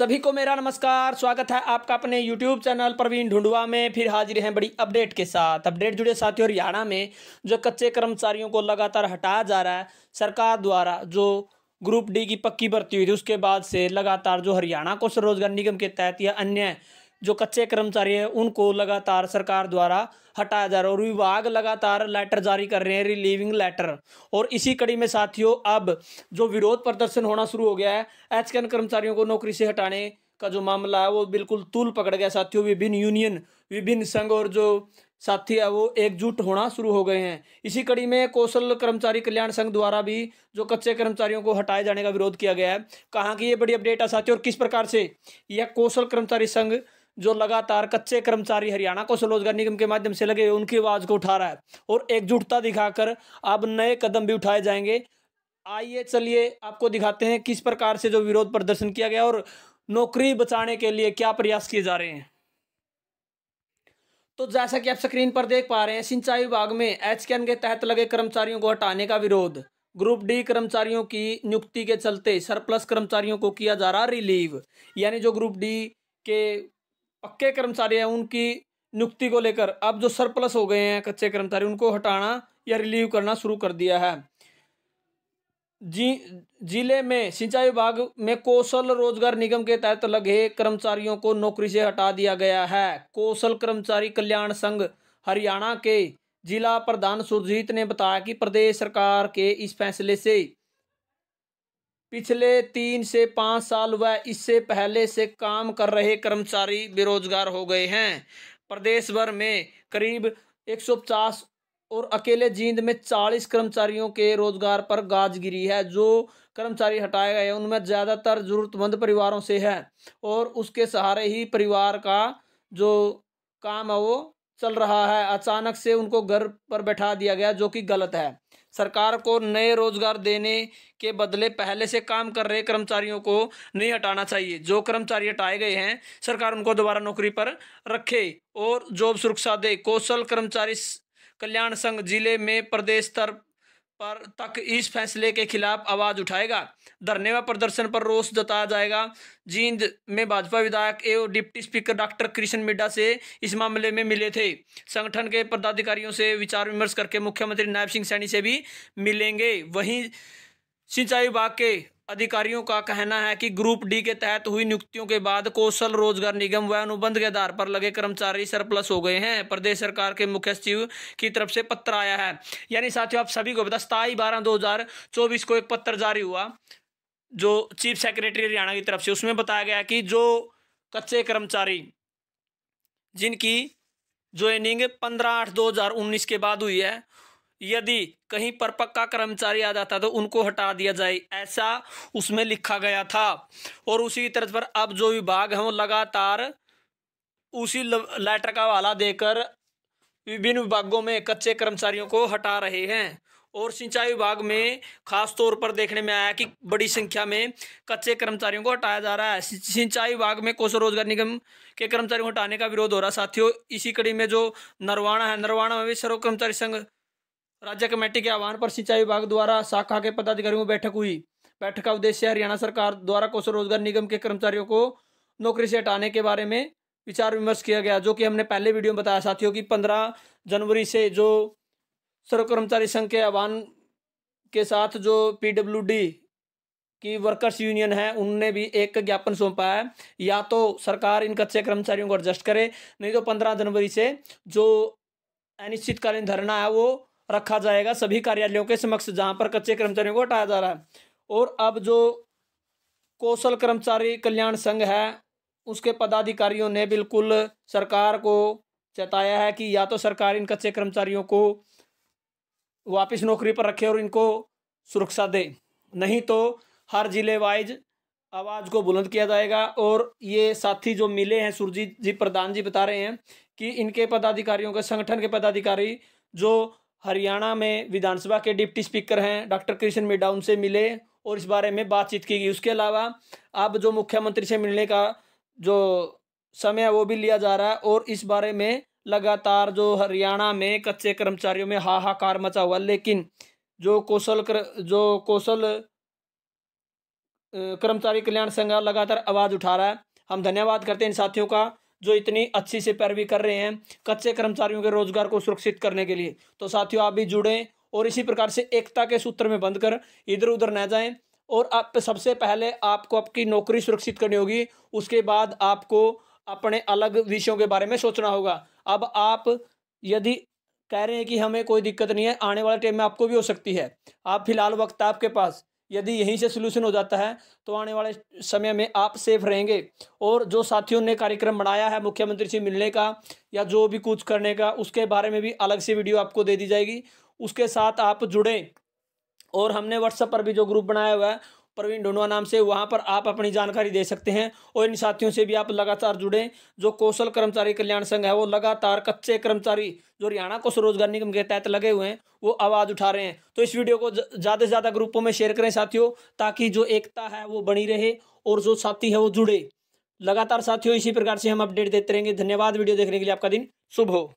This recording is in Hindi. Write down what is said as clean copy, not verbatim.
सभी को मेरा नमस्कार। स्वागत है आपका अपने YouTube चैनल प्रवीण ढूंढुआ में। फिर हाजिर हैं बड़ी अपडेट के साथ। अपडेट जुड़े साथियों, हरियाणा में जो कच्चे कर्मचारियों को लगातार हटाया जा रहा है सरकार द्वारा, जो ग्रुप डी की पक्की भर्ती हुई थी उसके बाद से लगातार जो हरियाणा कौशल रोजगार निगम के तहत या अन्य जो कच्चे कर्मचारी हैं उनको लगातार सरकार द्वारा हटाया जा रहा है और विभाग लगातार लेटर जारी कर रहे हैं, रिलीविंग लेटर। और इसी कड़ी में साथियों अब जो विरोध प्रदर्शन होना शुरू हो गया है, एचकेएन कर्मचारियों को नौकरी से हटाने का जो मामला है वो बिल्कुल तूल पकड़ गया साथियों। विभिन्न यूनियन, विभिन्न संघ और जो साथी है वो एकजुट होना शुरू हो गए हैं। इसी कड़ी में कौशल कर्मचारी कल्याण संघ द्वारा भी जो कच्चे कर्मचारियों को हटाए जाने का विरोध किया गया है। कहाँ की ये बड़ी अपडेट है साथियों और किस प्रकार से यह कौशल कर्मचारी संघ जो लगातार कच्चे कर्मचारी हरियाणा कौशल रोजगार निगम के माध्यम से लगे उनकी आवाज को उठा रहा है और एकजुटता दिखाकर अब नए कदम भी उठाए जाएंगे। आइए चलिए आपको दिखाते हैं किस प्रकार से जो विरोध प्रदर्शन किया गया और नौकरी बचाने के लिए क्या प्रयास किए जा रहे हैं। तो जैसा कि आप स्क्रीन पर देख पा रहे हैं, सिंचाई विभाग में एचकेएन के तहत लगे कर्मचारियों को हटाने का विरोध। ग्रुप डी कर्मचारियों की नियुक्ति के चलते सरप्लस कर्मचारियों को किया जा रहा रिलीव। यानी जो ग्रुप डी के पक्के कर्मचारी हैं उनकी नियुक्ति को लेकर अब जो सरप्लस हो गए हैं कच्चे कर्मचारी उनको हटाना या रिलीव करना शुरू कर दिया है। जिले में सिंचाई विभाग में कौशल रोजगार निगम के तहत लगे कर्मचारियों को नौकरी से हटा दिया गया है। कौशल कर्मचारी कल्याण संघ हरियाणा के जिला प्रधान सुरजीत ने बताया कि प्रदेश सरकार के इस फैसले से पिछले 3 से 5 साल व इससे पहले से काम कर रहे कर्मचारी बेरोजगार हो गए हैं। प्रदेश भर में करीब 150 और अकेले जींद में 40 कर्मचारियों के रोजगार पर गाज गिरी है। जो कर्मचारी हटाए गए उनमें ज्यादातर जरूरतमंद परिवारों से है और उसके सहारे ही परिवार का जो काम है वो चल रहा है। अचानक से उनको घर पर बैठा दिया गया जो कि गलत है। सरकार को नए रोजगार देने के बदले पहले से काम कर रहे कर्मचारियों को नहीं हटाना चाहिए। जो कर्मचारी हटाए गए हैं सरकार उनको दोबारा नौकरी पर रखे और जॉब सुरक्षा दे। कौशल कर्मचारी कल्याण संघ जिले में प्रदेश स्तर पर तक इस फैसले के खिलाफ आवाज उठाएगा। धरने व प्रदर्शन पर रोष जताया जाएगा। जींद में भाजपा विधायक एवं deputy speaker doctor Krishna Midda से इस मामले में मिले थे। संगठन के पदाधिकारियों से विचार विमर्श करके मुख्यमंत्री नायब सिंह सैनी से भी मिलेंगे। वहीं सिंचाई विभाग के अधिकारियों का कहना है कि ग्रुप डी के तहत हुई नियुक्तियों के बाद कौशल रोजगार निगम व अनुबंध के आधार पर लगे कर्मचारी सरप्लस हो गए हैं। प्रदेश सरकार के मुख्य सचिव की तरफ से पत्र आया है। यानी साथियों आप सभी को बता 27/12/2024 को एक पत्र जारी हुआ जो चीफ सेक्रेटरी हरियाणा की तरफ से। उसमें बताया गया कि जो कच्चे कर्मचारी जिनकी ज्वाइनिंग 15/8/2019 के बाद हुई है, यदि कहीं पर पक्का कर्मचारी आ जाता तो उनको हटा दिया जाए, ऐसा उसमें लिखा गया था। और उसी तरह पर अब जो विभाग है वो लगातार उसी लेटर का हवाला देकर विभिन्न विभागों में कच्चे कर्मचारियों को हटा रहे हैं। और सिंचाई विभाग में खास तौर पर देखने में आया कि बड़ी संख्या में कच्चे कर्मचारियों को हटाया जा रहा है। सिंचाई विभाग में कौशल रोजगार निगम के कर्मचारियों को हटाने का विरोध हो रहा है साथियों। इसी कड़ी में जो नरवाना है, नरवाना में भी सर्व कर्मचारी संघ राज्य कमेटी के आह्वान पर सिंचाई विभाग द्वारा शाखा के पदाधिकारियों की बैठक हुई। बैठक का उद्देश्य हरियाणा सरकार द्वारा कौशल रोजगार निगम के कर्मचारियों को नौकरी से हटाने के बारे में विचार विमर्श किया गया, जो कि हमने पहले वीडियो में बताया साथियों कि 15 जनवरी से जो सर्व कर्मचारी संघ के आह्वान के साथ जो पीडब्ल्यूडी की वर्कर्स यूनियन है उनने भी एक ज्ञापन सौंपा है। या तो सरकार इन कच्चे कर्मचारियों को एडजस्ट करे, नहीं तो 15 जनवरी से जो अनिश्चितकालीन धरना है वो रखा जाएगा सभी कार्यालयों के समक्ष जहां पर कच्चे कर्मचारियों को हटाया जा रहा है। और अब जो कौशल कर्मचारी कल्याण संघ है उसके पदाधिकारियों ने बिल्कुल सरकार को चेताया है कि या तो सरकार इन कच्चे कर्मचारियों को वापस नौकरी पर रखे और इनको सुरक्षा दे, नहीं तो हर जिले वाइज आवाज को बुलंद किया जाएगा। और ये साथी जो मिले हैं, सुरजीत जी प्रधान जी बता रहे हैं कि इनके पदाधिकारियों के संगठन के पदाधिकारी जो हरियाणा में विधानसभा के डिप्टी स्पीकर हैं डॉक्टर कृष्ण मिड्डा उनसे मिले और इस बारे में बातचीत की गई। उसके अलावा अब जो मुख्यमंत्री से मिलने का जो समय है वो भी लिया जा रहा है और इस बारे में लगातार जो हरियाणा में कच्चे कर्मचारियों में हाहाकार मचा हुआ। लेकिन जो कौशल कर्मचारी कल्याण संघ लगातार आवाज़ उठा रहा है। हम धन्यवाद करते हैं इन साथियों का जो इतनी अच्छी से पैरवी कर रहे हैं कच्चे कर्मचारियों के रोजगार को सुरक्षित करने के लिए। तो साथियों आप भी जुड़ें और इसी प्रकार से एकता के सूत्र में बंध कर इधर उधर न जाएं। और आप सबसे पहले आपको आपकी नौकरी सुरक्षित करनी होगी, उसके बाद आपको अपने अलग विषयों के बारे में सोचना होगा। अब आप यदि कह रहे हैं कि हमें कोई दिक्कत नहीं है, आने वाले टाइम में आपको भी हो सकती है। आप फिलहाल वक्त आपके पास, यदि यहीं से सोल्यूशन हो जाता है तो आने वाले समय में आप सेफ रहेंगे। और जो साथियों ने कार्यक्रम बनाया है मुख्यमंत्री से मिलने का या जो भी कुछ करने का, उसके बारे में भी अलग से वीडियो आपको दे दी जाएगी। उसके साथ आप जुड़ें। और हमने व्हाट्सएप पर भी जो ग्रुप बनाया हुआ है प्रवीण ढूंढवा नाम से, वहां पर आप अपनी जानकारी दे सकते हैं। और इन साथियों से भी आप लगातार जुड़ें। जो कौशल कर्मचारी कल्याण संघ है वो लगातार कच्चे कर्मचारी जो हरियाणा कौशल रोजगार निगम के तहत लगे हुए हैं वो आवाज़ उठा रहे हैं। तो इस वीडियो को ज़्यादा से ज़्यादा ग्रुपों में शेयर करें साथियों, ताकि जो एकता है वो बनी रहे और जो साथी है वो जुड़े। लगातार साथियों इसी प्रकार से हम अपडेट देते रहेंगे। धन्यवाद वीडियो देखने के लिए, आपका दिन शुभ हो।